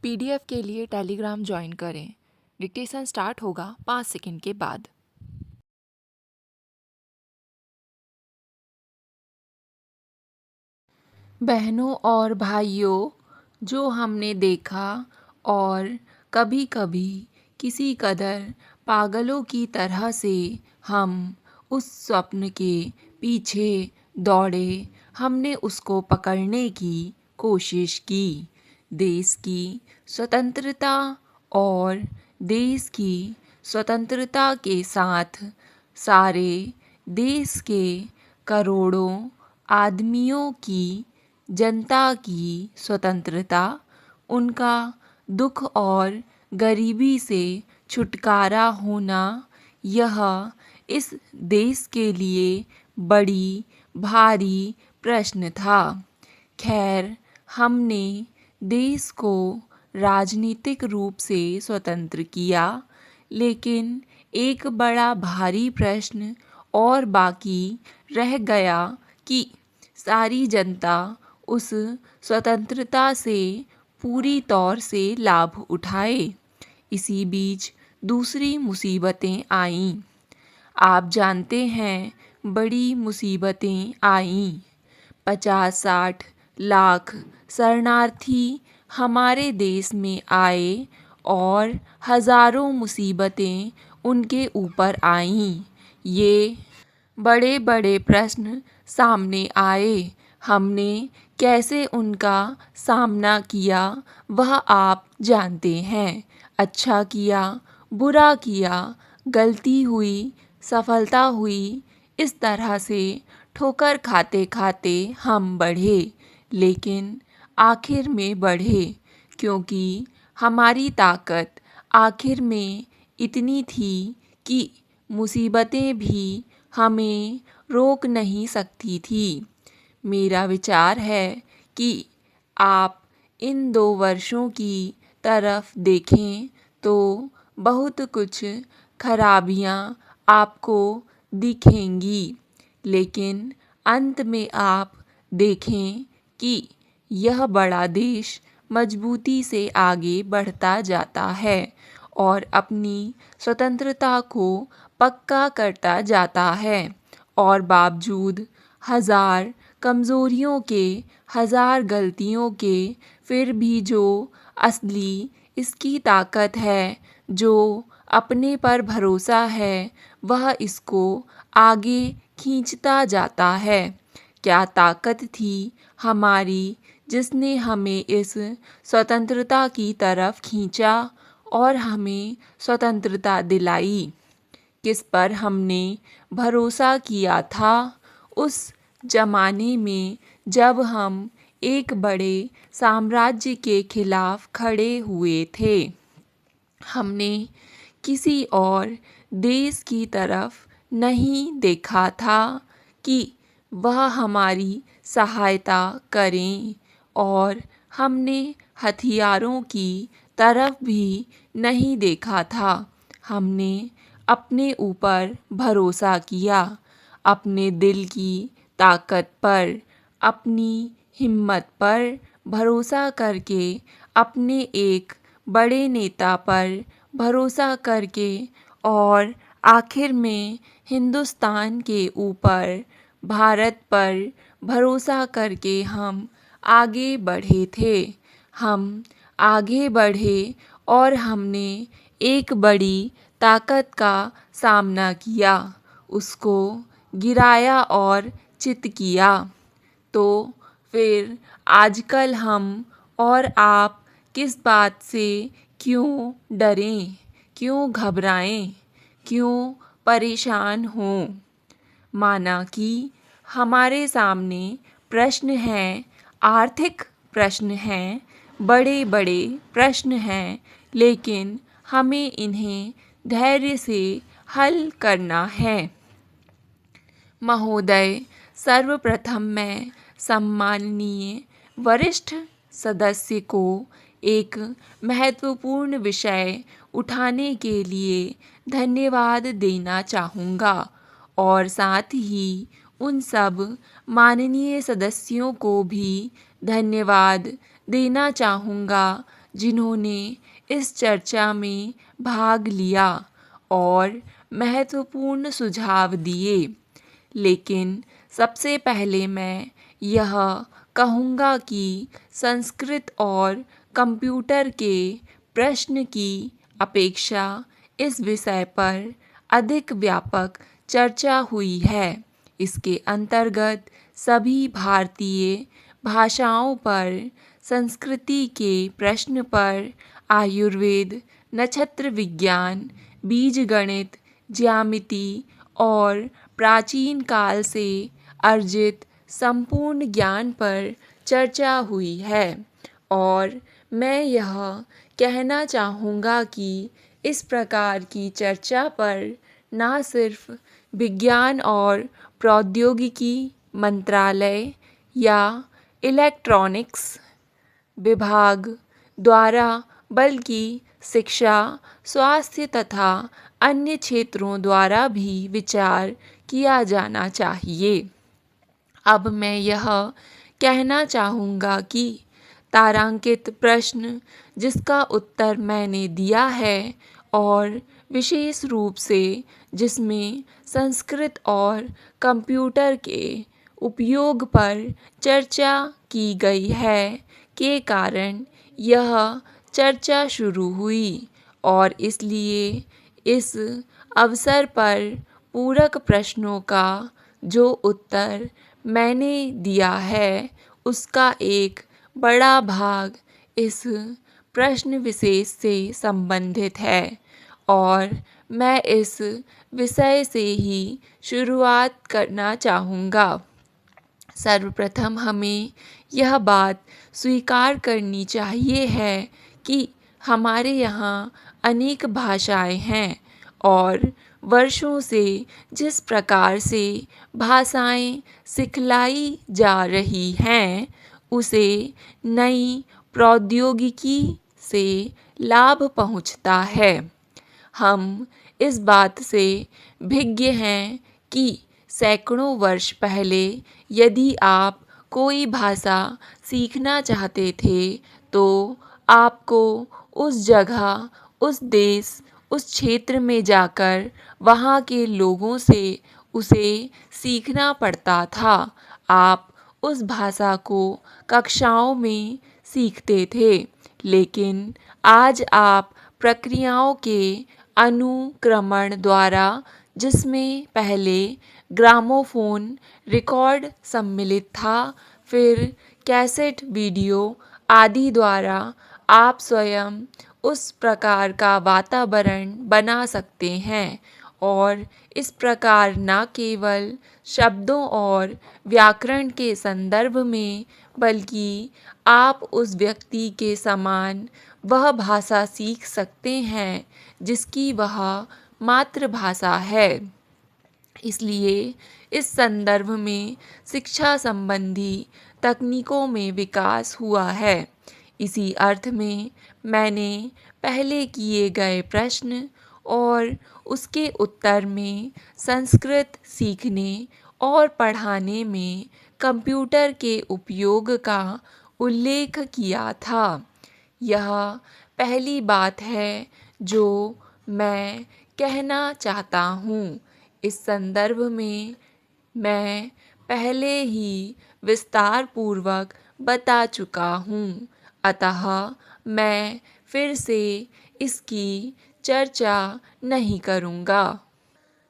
PDF के लिए Telegram join करें। डिक्टेशन स्टार्ट होगा 5 सेकंड के बाद। बहनों और भाइयों, जो हमने देखा और कभी कभी किसी कदर पागलों की तरह से हम उस स्वप्न के पीछे दौड़े, हमने उसको पकड़ने की कोशिश की। देश की स्वतंत्रता और देश की स्वतंत्रता के साथ सारे देश के करोड़ों आदमियों की, जनता की स्वतंत्रता, उनका दुख और गरीबी से छुटकारा होना, यह इस देश के लिए बड़ी भारी प्रश्न था। खैर, हमने देश को राजनीतिक रूप से स्वतंत्र किया, लेकिन एक बड़ा भारी प्रश्न और बाकी रह गया कि सारी जनता उस स्वतंत्रता से पूरी तौर से लाभ उठाए। इसी बीच दूसरी मुसीबतें आईं। आप जानते हैं, बड़ी मुसीबतें आईं। 50-60 लाख शरणार्थी हमारे देश में आए और हज़ारों मुसीबतें उनके ऊपर आईं। ये बड़े बड़े प्रश्न सामने आए। हमने कैसे उनका सामना किया, वह आप जानते हैं। अच्छा किया, बुरा किया, गलती हुई, सफलता हुई, इस तरह से ठोकर खाते खाते हम बढ़े। लेकिन आखिर में बढ़े, क्योंकि हमारी ताकत आखिर में इतनी थी कि मुसीबतें भी हमें रोक नहीं सकती थी। मेरा विचार है कि आप इन 2 वर्षों की तरफ देखें तो बहुत कुछ खराबियां आपको दिखेंगी, लेकिन अंत में आप देखें कि यह बड़ा देश मजबूती से आगे बढ़ता जाता है और अपनी स्वतंत्रता को पक्का करता जाता है। और बावजूद हज़ार कमज़ोरियों के, हज़ार गलतियों के, फिर भी जो असली इसकी ताकत है, जो अपने पर भरोसा है, वह इसको आगे खींचता जाता है। क्या ताकत थी हमारी जिसने हमें इस स्वतंत्रता की तरफ खींचा और हमें स्वतंत्रता दिलाई? किस पर हमने भरोसा किया था उस ज़माने में जब हम एक बड़े साम्राज्य के खिलाफ खड़े हुए थे? हमने किसी और देश की तरफ नहीं देखा था कि वह हमारी सहायता करें, और हमने हथियारों की तरफ भी नहीं देखा था। हमने अपने ऊपर भरोसा किया, अपने दिल की ताकत पर, अपनी हिम्मत पर भरोसा करके, अपने एक बड़े नेता पर भरोसा करके, और आखिर में हिंदुस्तान के ऊपर, भारत पर भरोसा करके हम आगे बढ़े थे। हम आगे बढ़े और हमने एक बड़ी ताकत का सामना किया, उसको गिराया और चित किया। तो फिर आजकल हम और आप किस बात से क्यों डरें, क्यों घबराएं, क्यों परेशान हों? माना कि हमारे सामने प्रश्न हैं, आर्थिक प्रश्न हैं, बड़े बड़े प्रश्न हैं, लेकिन हमें इन्हें धैर्य से हल करना है। महोदय, सर्वप्रथम मैं सम्माननीय वरिष्ठ सदस्य को एक महत्वपूर्ण विषय उठाने के लिए धन्यवाद देना चाहूँगा, और साथ ही उन सब माननीय सदस्यों को भी धन्यवाद देना चाहूँगा जिन्होंने इस चर्चा में भाग लिया और महत्वपूर्ण सुझाव दिए। लेकिन सबसे पहले मैं यह कहूँगा कि संस्कृत और कंप्यूटर के प्रश्न की अपेक्षा इस विषय पर अधिक व्यापक चर्चा हुई है। इसके अंतर्गत सभी भारतीय भाषाओं पर, संस्कृति के प्रश्न पर, आयुर्वेद, नक्षत्र विज्ञान, बीजगणित, ज्यामिति और प्राचीन काल से अर्जित संपूर्ण ज्ञान पर चर्चा हुई है। और मैं यह कहना चाहूँगा कि इस प्रकार की चर्चा पर ना सिर्फ विज्ञान और प्रौद्योगिकी मंत्रालय या इलेक्ट्रॉनिक्स विभाग द्वारा, बल्कि शिक्षा, स्वास्थ्य तथा अन्य क्षेत्रों द्वारा भी विचार किया जाना चाहिए। अब मैं यह कहना चाहूँगा कि तारांकित प्रश्न जिसका उत्तर मैंने दिया है और विशेष रूप से जिसमें संस्कृत और कंप्यूटर के उपयोग पर चर्चा की गई है के कारण यह चर्चा शुरू हुई, और इसलिए इस अवसर पर पूरक प्रश्नों का जो उत्तर मैंने दिया है उसका एक बड़ा भाग इस प्रश्न विशेष से संबंधित है, और मैं इस विषय से ही शुरुआत करना चाहूँगा। सर्वप्रथम हमें यह बात स्वीकार करनी चाहिए है कि हमारे यहाँ अनेक भाषाएं हैं, और वर्षों से जिस प्रकार से भाषाएं सिखलाई जा रही हैं उसे नई प्रौद्योगिकी से लाभ पहुंचता है। हम इस बात से भिज्ञ हैं कि सैकड़ों वर्ष पहले यदि आप कोई भाषा सीखना चाहते थे तो आपको उस जगह, उस देश, उस क्षेत्र में जाकर वहाँ के लोगों से उसे सीखना पड़ता था। आप उस भाषा को कक्षाओं में सीखते थे, लेकिन आज आप प्रक्रियाओं के अनुक्रमण द्वारा, जिसमें पहले ग्रामोफोन रिकॉर्ड सम्मिलित था, फिर कैसेट वीडियो आदि द्वारा आप स्वयं उस प्रकार का वातावरण बना सकते हैं, और इस प्रकार न केवल शब्दों और व्याकरण के संदर्भ में बल्कि आप उस व्यक्ति के समान वह भाषा सीख सकते हैं जिसकी वह मातृभाषा है। इसलिए इस संदर्भ में शिक्षा संबंधी तकनीकों में विकास हुआ है। इसी अर्थ में मैंने पहले किए गए प्रश्न और उसके उत्तर में संस्कृत सीखने और पढ़ाने में कंप्यूटर के उपयोग का उल्लेख किया था। यह पहली बात है जो मैं कहना चाहता हूँ। इस संदर्भ में मैं पहले ही विस्तार पूर्वक बता चुका हूँ, अतः मैं फिर से इसकी चर्चा नहीं करूँगा।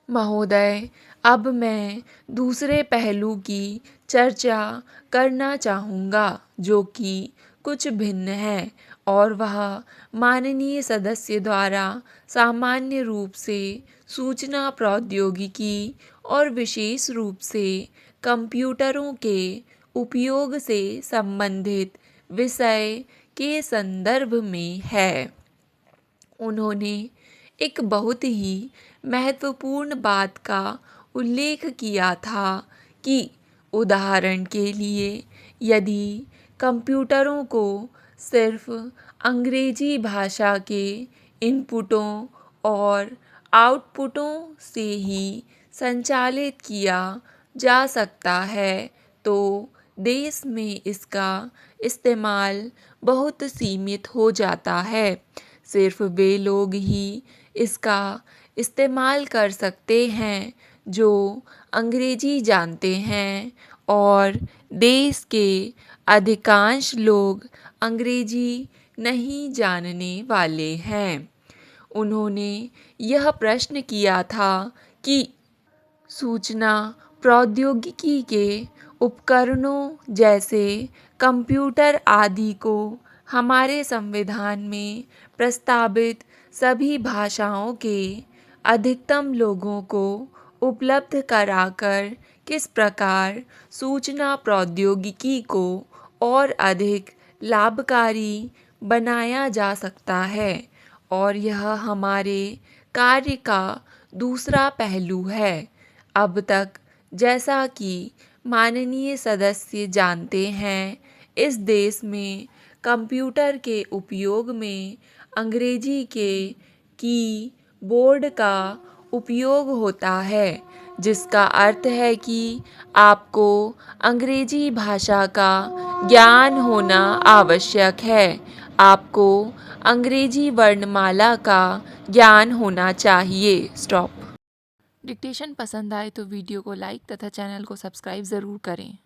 महोदय, अब मैं दूसरे पहलू की चर्चा करना चाहूँगा जो कि कुछ भिन्न है, और वह माननीय सदस्य द्वारा सामान्य रूप से सूचना प्रौद्योगिकी और विशेष रूप से कंप्यूटरों के उपयोग से संबंधित विषय के संदर्भ में है। उन्होंने एक बहुत ही महत्वपूर्ण बात का उल्लेख किया था कि उदाहरण के लिए यदि कंप्यूटरों को सिर्फ अंग्रेजी भाषा के इनपुटों और आउटपुटों से ही संचालित किया जा सकता है तो देश में इसका इस्तेमाल बहुत सीमित हो जाता है। सिर्फ वे लोग ही इसका इस्तेमाल कर सकते हैं जो अंग्रेजी जानते हैं और देश के अधिकांश लोग अंग्रेजी नहीं जानने वाले हैं। उन्होंने यह प्रश्न किया था कि सूचना प्रौद्योगिकी के उपकरणों जैसे कंप्यूटर आदि को हमारे संविधान में प्रस्तावित सभी भाषाओं के अधिकतम लोगों को उपलब्ध कराकर किस प्रकार सूचना प्रौद्योगिकी को और अधिक लाभकारी बनाया जा सकता है, और यह हमारे कार्य का दूसरा पहलू है। अब तक जैसा कि माननीय सदस्य जानते हैं, इस देश में कंप्यूटर के उपयोग में अंग्रेजी के कीबोर्ड का उपयोग होता है, जिसका अर्थ है कि आपको अंग्रेजी भाषा का ज्ञान होना आवश्यक है। आपको अंग्रेजी वर्णमाला का ज्ञान होना चाहिए। स्टॉप। डिक्टेशन पसंद आए तो वीडियो को लाइक तथा चैनल को सब्सक्राइब ज़रूर करें।